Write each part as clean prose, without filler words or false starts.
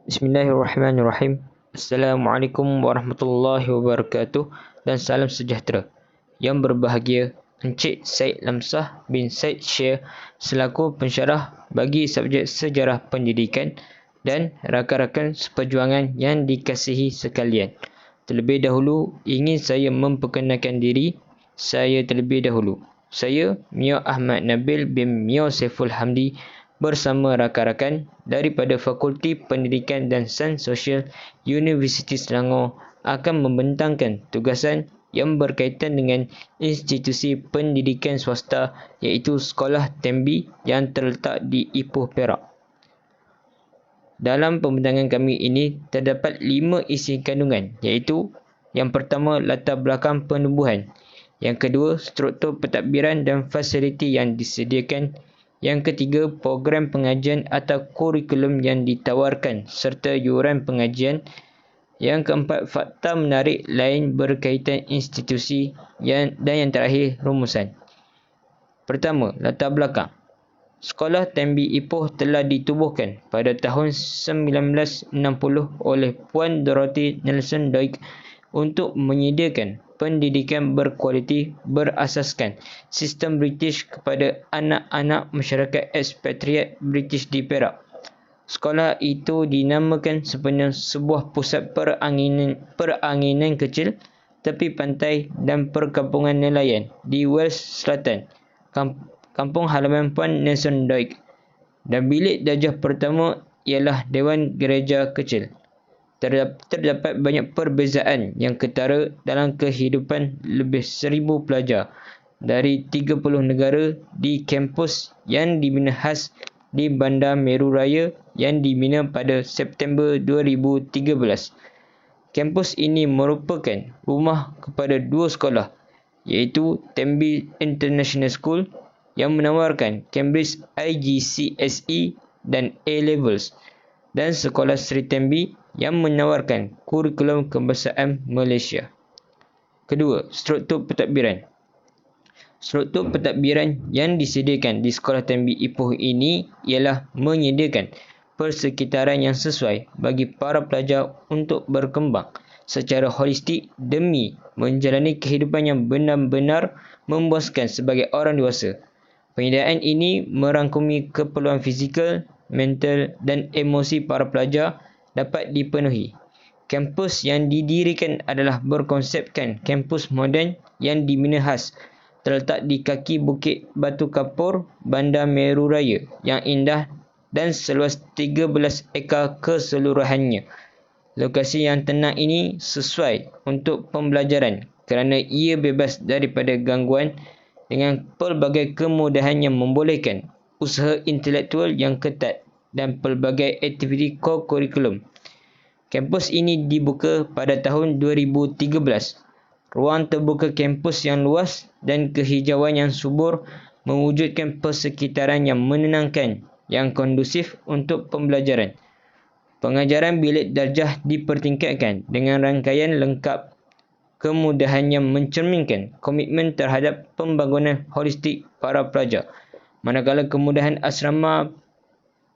Bismillahirrahmanirrahim. Assalamualaikum warahmatullahi wabarakatuh dan salam sejahtera. Yang berbahagia Encik Said Lamsah bin Said Syekh selaku pensyarah bagi subjek sejarah pendidikan dan rakan-rakan seperjuangan yang dikasihi sekalian. Terlebih dahulu ingin saya memperkenalkan diri saya terlebih dahulu. Saya Mio Ahmad Nabil bin Mio Saiful Hamdi bersama rakan-rakan daripada Fakulti Pendidikan dan Sains Sosial Universiti Selangor akan membentangkan tugasan yang berkaitan dengan institusi pendidikan swasta iaitu Sekolah Tembi yang terletak di Ipoh, Perak. Dalam pembentangan kami ini terdapat 5 isi kandungan iaitu yang pertama latar belakang penubuhan, yang kedua struktur pentadbiran dan fasiliti yang disediakan, yang ketiga, program pengajian atau kurikulum yang ditawarkan serta yuran pengajian. Yang keempat, fakta menarik lain berkaitan institusi dan yang terakhir, rumusan. Pertama, latar belakang. Sekolah Tembi Ipoh telah ditubuhkan pada tahun 1960 oleh Puan Dorothy Nelson Doig untuk menyediakan pendidikan berkualiti berasaskan sistem British kepada anak-anak masyarakat ekspatriat British di Perak. Sekolah itu dinamakan sepenuhnya sebuah pusat peranginan kecil tepi pantai dan perkampungan nelayan di Wales Selatan, kampung halaman Puan Nelson Doig. Dan bilik darjah pertama ialah Dewan Gereja Kecil. Terdapat banyak perbezaan yang ketara dalam kehidupan lebih 1,000 pelajar dari 30 negara di kampus yang dibina khas di Bandar Meru Raya yang dibina pada September 2013. Kampus ini merupakan rumah kepada 2 sekolah iaitu Tembi International School yang menawarkan Cambridge IGCSE dan A-Levels dan Sekolah Sri Tembi yang menawarkan kurikulum kebangsaan Malaysia. Kedua, struktur pentadbiran. Struktur pentadbiran yang disediakan di Sekolah Tembi Ipoh ini ialah menyediakan persekitaran yang sesuai bagi para pelajar untuk berkembang secara holistik demi menjalani kehidupan yang benar-benar memuaskan sebagai orang dewasa. Penyediaan ini merangkumi keperluan fizikal, mental dan emosi para pelajar dapat dipenuhi. Kampus yang didirikan adalah berkonsepkan kampus moden yang dibina khas, terletak di kaki Bukit Batu Kapur, Bandar Meru Raya yang indah dan seluas 13 ekar keseluruhannya. Lokasi yang tenang ini sesuai untuk pembelajaran kerana ia bebas daripada gangguan dengan pelbagai kemudahan yang membolehkan usaha intelektual yang ketat dan pelbagai aktiviti co-kurikulum. Kampus ini dibuka pada tahun 2013. Ruang terbuka kampus yang luas dan kehijauan yang subur mewujudkan persekitaran yang menenangkan yang kondusif untuk pembelajaran. Pengajaran bilik darjah dipertingkatkan dengan rangkaian lengkap kemudahan yang mencerminkan komitmen terhadap pembangunan holistik para pelajar. Manakala kemudahan asrama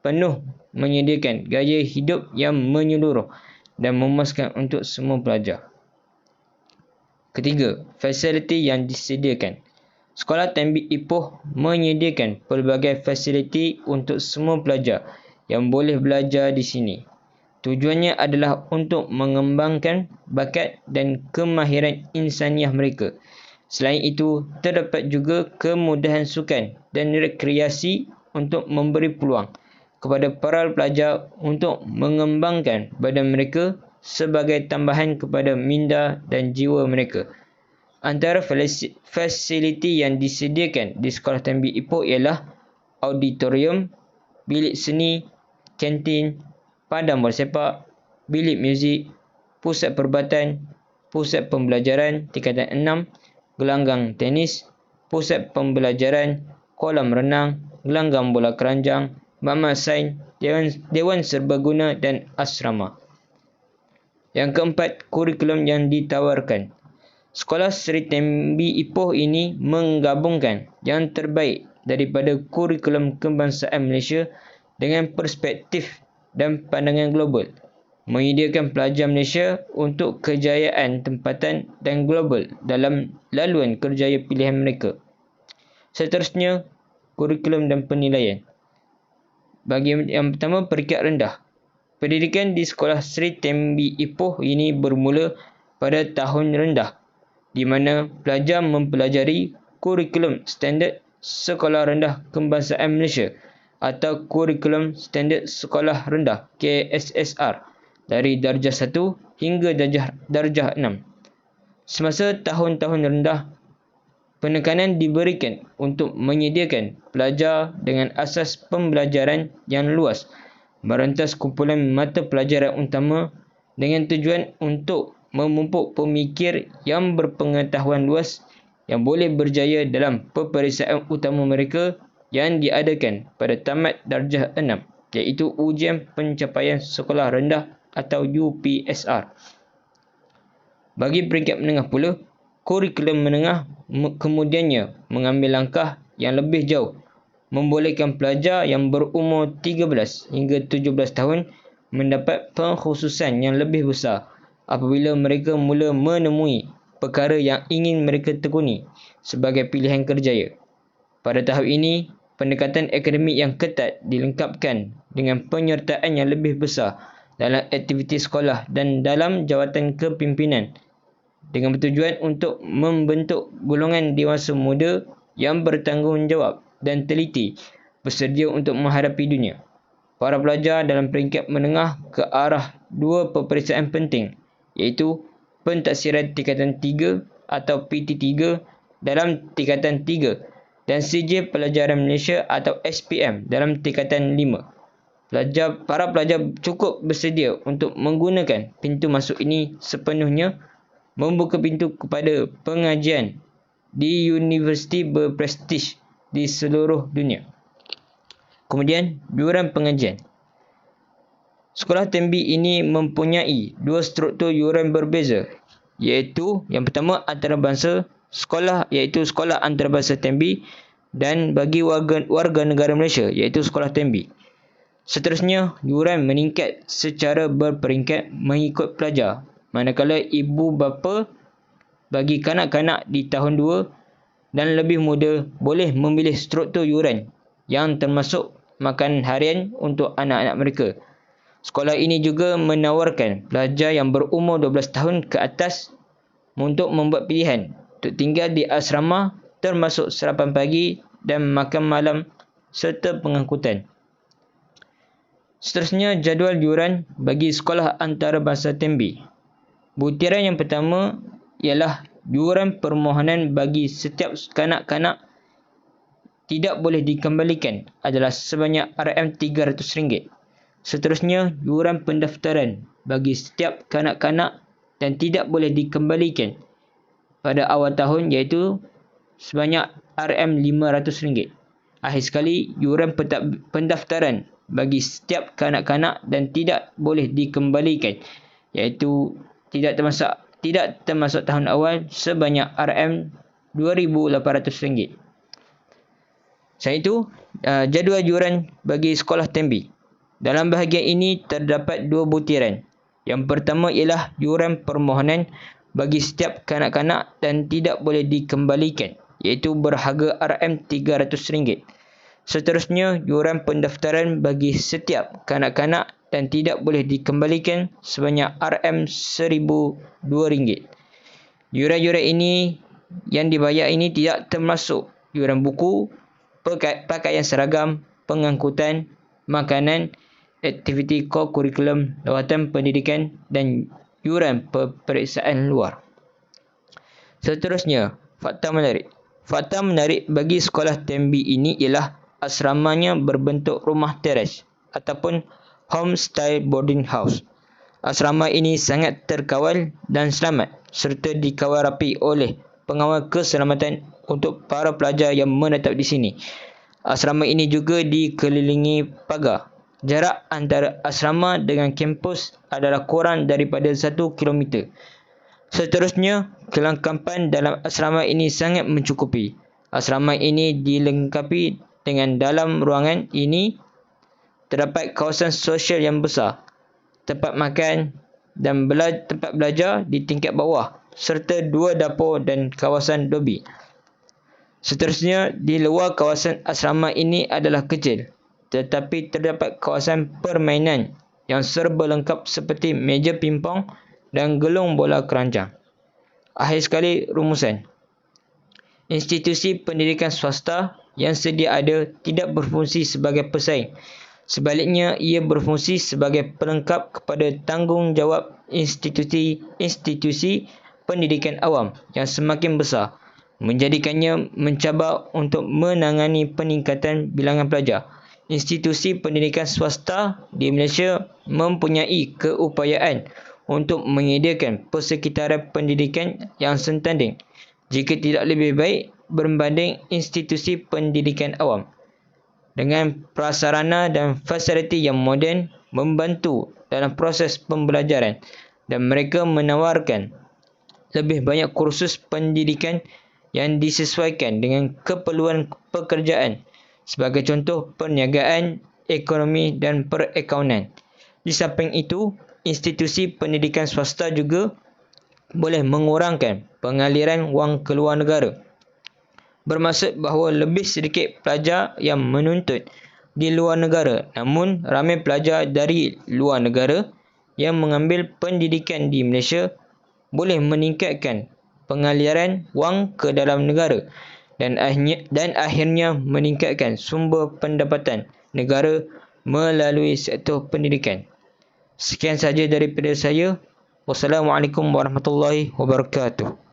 penuh menyediakan gaya hidup yang menyeluruh dan memuaskan untuk semua pelajar. Ketiga, fasiliti yang disediakan. Sekolah Tembi Ipoh menyediakan pelbagai fasiliti untuk semua pelajar yang boleh belajar di sini. Tujuannya adalah untuk mengembangkan bakat dan kemahiran insaniah mereka. Selain itu, terdapat juga kemudahan sukan dan rekreasi untuk memberi peluang kepada para pelajar untuk mengembangkan badan mereka sebagai tambahan kepada minda dan jiwa mereka. Antara fasiliti yang disediakan di Sekolah Tembi Ipoh ialah auditorium, bilik seni, kantin, padang bola sepak, bilik muzik, pusat perubatan, pusat pembelajaran tingkatan 6, gelanggang tenis, pusat pembelajaran, kolam renang, gelanggang bola keranjang, makmal sains, dewan serbaguna dan asrama. Yang keempat, kurikulum yang ditawarkan. Sekolah Sri Tembi Ipoh ini menggabungkan yang terbaik daripada kurikulum kebangsaan Malaysia dengan perspektif dan pandangan global, menyediakan pelajar Malaysia untuk kejayaan tempatan dan global dalam laluan kerjaya pilihan mereka. Seterusnya, kurikulum dan penilaian. Bagi yang pertama, peringkat rendah. Pendidikan di Sekolah Sri Tembi Ipoh ini bermula pada tahun rendah, di mana pelajar mempelajari kurikulum standard Sekolah Rendah Kebangsaan Malaysia atau kurikulum standard Sekolah Rendah KSSR dari darjah 1 hingga darjah 6. Semasa tahun-tahun rendah, penekanan diberikan untuk menyediakan pelajar dengan asas pembelajaran yang luas, merentas kumpulan mata pelajaran utama dengan tujuan untuk memupuk pemikir yang berpengetahuan luas yang boleh berjaya dalam peperiksaan utama mereka yang diadakan pada tamat darjah 6, iaitu Ujian Pencapaian Sekolah Rendah atau UPSR. Bagi peringkat menengah pula, kurikulum menengah kemudiannya mengambil langkah yang lebih jauh, membolehkan pelajar yang berumur 13 hingga 17 tahun mendapat pengkhususan yang lebih besar apabila mereka mula menemui perkara yang ingin mereka tekuni sebagai pilihan kerjaya. Pada tahap ini, pendekatan akademik yang ketat dilengkapkan dengan penyertaan yang lebih besar dalam aktiviti sekolah dan dalam jawatan kepimpinan dengan bertujuan untuk membentuk golongan dewasa muda yang bertanggungjawab dan teliti bersedia untuk menghadapi dunia. Para pelajar dalam peringkat menengah ke arah dua peperiksaan penting, iaitu Pentaksiran Tingkatan 3 atau PT3 dalam Tingkatan 3 dan Sijil Pelajaran Malaysia atau SPM dalam Tingkatan 5. Para pelajar cukup bersedia untuk menggunakan pintu masuk ini sepenuhnya, membuka pintu kepada pengajian di universiti berprestij di seluruh dunia. Kemudian, yuran pengajian. Sekolah Tembi ini mempunyai dua struktur yuran berbeza, iaitu yang pertama antarabangsa sekolah, iaitu Sekolah Antarabangsa Tembi, dan bagi warga negara Malaysia, iaitu Sekolah Tembi. Seterusnya, yuran meningkat secara berperingkat mengikut pelajar, manakala ibu bapa bagi kanak-kanak di tahun 2 dan lebih muda boleh memilih struktur yuran yang termasuk makanan harian untuk anak-anak mereka. Sekolah ini juga menawarkan pelajar yang berumur 12 tahun ke atas untuk membuat pilihan untuk tinggal di asrama, termasuk sarapan pagi dan makan malam serta pengangkutan. Seterusnya, jadual yuran bagi Sekolah Antarabangsa Tembi. Butiran yang pertama ialah yuran permohonan bagi setiap kanak-kanak tidak boleh dikembalikan adalah sebanyak RM300. Seterusnya, yuran pendaftaran bagi setiap kanak-kanak dan tidak boleh dikembalikan pada awal tahun iaitu sebanyak RM500. Akhir sekali, yuran pendaftaran bagi setiap kanak-kanak dan tidak boleh dikembalikan iaitu tidak termasuk tahun awal sebanyak RM2,800. Selain itu, jadual yuran bagi Sekolah Tembi. Dalam bahagian ini terdapat dua butiran. Yang pertama ialah yuran permohonan bagi setiap kanak-kanak dan tidak boleh dikembalikan, iaitu berharga RM300. Seterusnya, yuran pendaftaran bagi setiap kanak-kanak dan tidak boleh dikembalikan sebanyak RM1,002. Yuran-yuran ini yang dibayar ini tidak termasuk yuran buku, pakaian seragam, pengangkutan, makanan, aktiviti kurikulum, lawatan pendidikan dan yuran peperiksaan luar. Seterusnya, fakta menarik. Fakta menarik bagi Sekolah Tembi ini ialah asramanya berbentuk rumah teres ataupun home-style boarding house. Asrama ini sangat terkawal dan selamat serta dikawal rapi oleh pengawal keselamatan untuk para pelajar yang menetap di sini. Asrama ini juga dikelilingi pagar. Jarak antara asrama dengan kampus adalah kurang daripada 1 kilometer. Seterusnya, kelengkapan dalam asrama ini sangat mencukupi. Asrama ini dilengkapi dengan dalam ruangan ini terdapat kawasan sosial yang besar, tempat makan dan tempat belajar di tingkat bawah, serta 2 dapur dan kawasan lobi. Seterusnya, di luar kawasan asrama ini adalah kecil, tetapi terdapat kawasan permainan yang serba lengkap seperti meja pingpong dan gelung bola keranjang. Akhir sekali, rumusan. Institusi pendidikan swasta yang sedia ada tidak berfungsi sebagai pesaing. Sebaliknya, ia berfungsi sebagai pelengkap kepada tanggungjawab institusi pendidikan awam yang semakin besar, menjadikannya mencabar untuk menangani peningkatan bilangan pelajar. Institusi pendidikan swasta di Malaysia mempunyai keupayaan untuk menyediakan persekitaran pendidikan yang sentanding, jika tidak lebih baik berbanding institusi pendidikan awam, dengan prasarana dan fasiliti yang moden membantu dalam proses pembelajaran, dan mereka menawarkan lebih banyak kursus pendidikan yang disesuaikan dengan keperluan pekerjaan, sebagai contoh perniagaan, ekonomi dan perakaunan. Di samping itu, institusi pendidikan swasta juga boleh mengurangkan pengaliran wang ke luar negara. Bermaksud bahawa lebih sedikit pelajar yang menuntut di luar negara, namun ramai pelajar dari luar negara yang mengambil pendidikan di Malaysia, boleh meningkatkan pengaliran wang ke dalam negara dan akhirnya meningkatkan sumber pendapatan negara melalui sektor pendidikan. Sekian sahaja daripada saya. Wassalamualaikum warahmatullahi wabarakatuh.